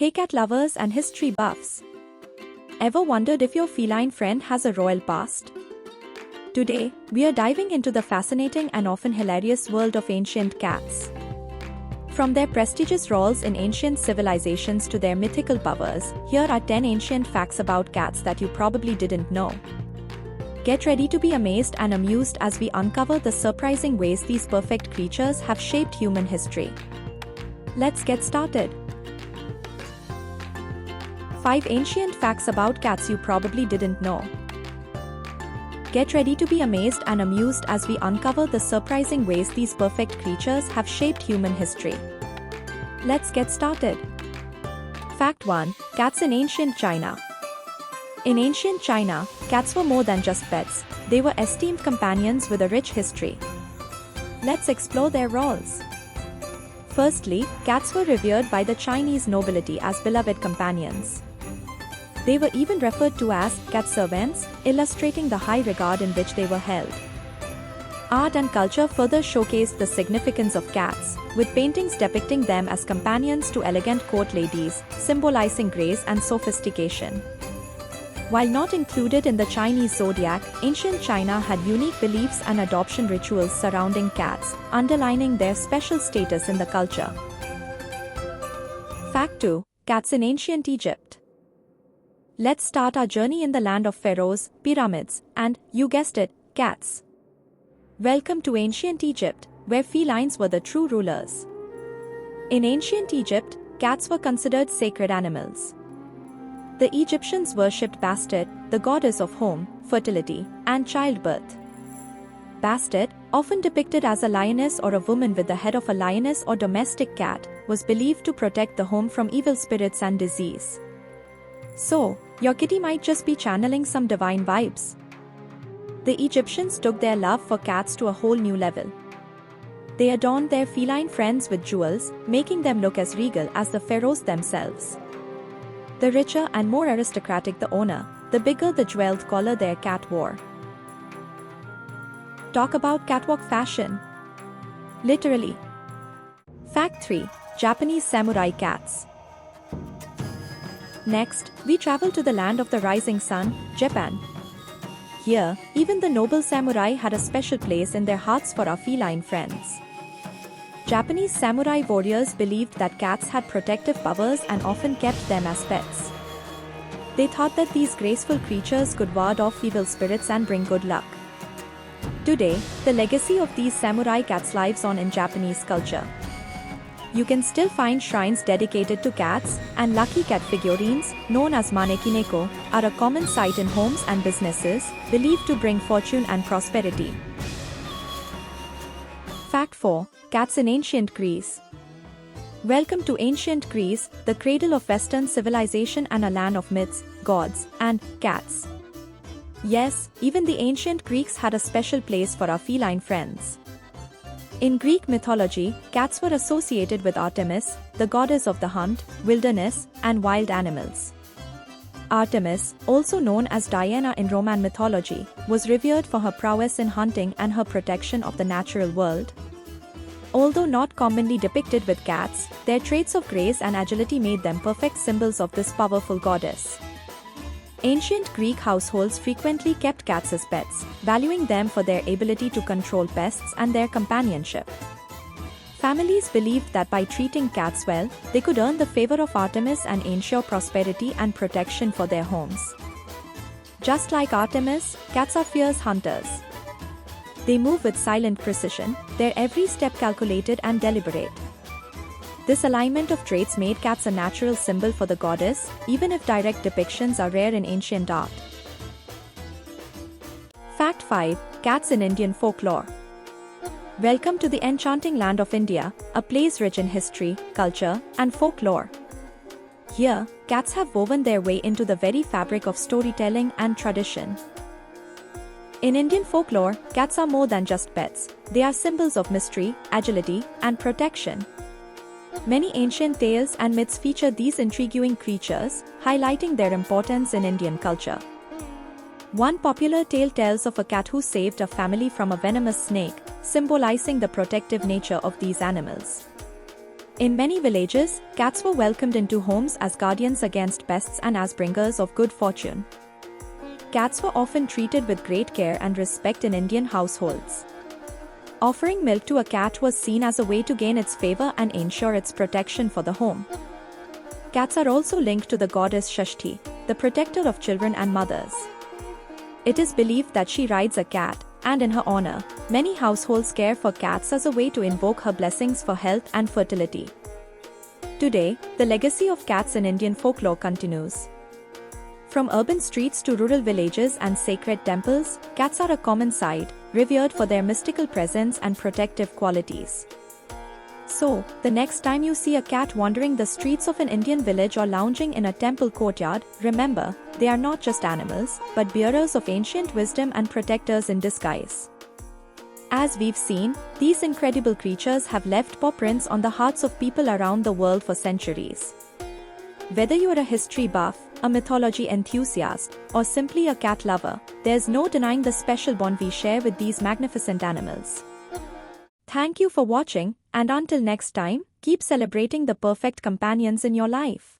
Hey cat lovers and history buffs! Ever wondered if your feline friend has a royal past? Today, we are diving into the fascinating and often hilarious world of ancient cats. From their prestigious roles in ancient civilizations to their mythical powers, here are 10 ancient facts about cats that you probably didn't know. Get ready to be amazed and amused as we uncover the surprising ways these perfect creatures have shaped human history. Let's get started. 5 ancient facts about cats you probably didn't know. Get ready to be amazed and amused as we uncover the surprising ways these perfect creatures have shaped human history. Let's get started. Fact 1. Cats in ancient China. In ancient China, cats were more than just pets, they were esteemed companions with a rich history. Let's explore their roles. Firstly, cats were revered by the Chinese nobility as beloved companions. They were even referred to as cat servants, illustrating the high regard in which they were held. Art and culture further showcased the significance of cats, with paintings depicting them as companions to elegant court ladies, symbolizing grace and sophistication. While not included in the Chinese zodiac, ancient China had unique beliefs and adoption rituals surrounding cats, underlining their special status in the culture. Fact 2. Cats in ancient Egypt. Let's start our journey in the land of pharaohs, pyramids, and, you guessed it, cats. Welcome to ancient Egypt, where felines were the true rulers. In ancient Egypt, cats were considered sacred animals. The Egyptians worshipped Bastet, the goddess of home, fertility, and childbirth. Bastet, often depicted as a lioness or a woman with the head of a lioness or domestic cat, was believed to protect the home from evil spirits and disease. So, your kitty might just be channeling some divine vibes. The Egyptians took their love for cats to a whole new level. They adorned their feline friends with jewels, making them look as regal as the pharaohs themselves. The richer and more aristocratic the owner, the bigger the jeweled collar their cat wore. Talk about catwalk fashion. Literally. Fact 3. Japanese samurai cats. Next, we travel to the land of the rising sun, Japan. Here, even the noble samurai had a special place in their hearts for our feline friends. Japanese samurai warriors believed that cats had protective powers and often kept them as pets. They thought that these graceful creatures could ward off evil spirits and bring good luck. Today, the legacy of these samurai cats lives on in Japanese culture. You can still find shrines dedicated to cats, and lucky cat figurines, known as manekineko, are a common sight in homes and businesses, believed to bring fortune and prosperity. Fact 4. Cats in ancient Greece. Welcome to ancient Greece, the cradle of Western civilization and a land of myths, gods, and cats. Yes, even the ancient Greeks had a special place for our feline friends. In Greek mythology, cats were associated with Artemis, the goddess of the hunt, wilderness, and wild animals. Artemis, also known as Diana in Roman mythology, was revered for her prowess in hunting and her protection of the natural world. Although not commonly depicted with cats, their traits of grace and agility made them perfect symbols of this powerful goddess. Ancient Greek households frequently kept cats as pets, valuing them for their ability to control pests and their companionship. Families believed that by treating cats well, they could earn the favor of Artemis and ensure prosperity and protection for their homes. Just like Artemis, cats are fierce hunters. They move with silent precision, their every step calculated and deliberate. This alignment of traits made cats a natural symbol for the goddess, even if direct depictions are rare in ancient art. Fact 5. Cats in Indian folklore. Welcome to the enchanting land of India, a place rich in history, culture, and folklore. Here, cats have woven their way into the very fabric of storytelling and tradition. In Indian folklore, cats are more than just pets, they are symbols of mystery, agility, and protection. Many ancient tales and myths feature these intriguing creatures, highlighting their importance in Indian culture. One popular tale tells of a cat who saved a family from a venomous snake, symbolizing the protective nature of these animals. In many villages, cats were welcomed into homes as guardians against pests and as bringers of good fortune. Cats were often treated with great care and respect in Indian households. Offering milk to a cat was seen as a way to gain its favor and ensure its protection for the home. Cats are also linked to the goddess Shashti, the protector of children and mothers. It is believed that she rides a cat, and in her honor, many households care for cats as a way to invoke her blessings for health and fertility. Today, the legacy of cats in Indian folklore continues. From urban streets to rural villages and sacred temples, cats are a common sight, revered for their mystical presence and protective qualities. So, the next time you see a cat wandering the streets of an Indian village or lounging in a temple courtyard, remember, they are not just animals, but bearers of ancient wisdom and protectors in disguise. As we've seen, these incredible creatures have left paw prints on the hearts of people around the world for centuries. Whether you're a history buff, a mythology enthusiast, or simply a cat lover, there's no denying the special bond we share with these magnificent animals. Thank you for watching, and until next time, keep celebrating the perfect companions in your life.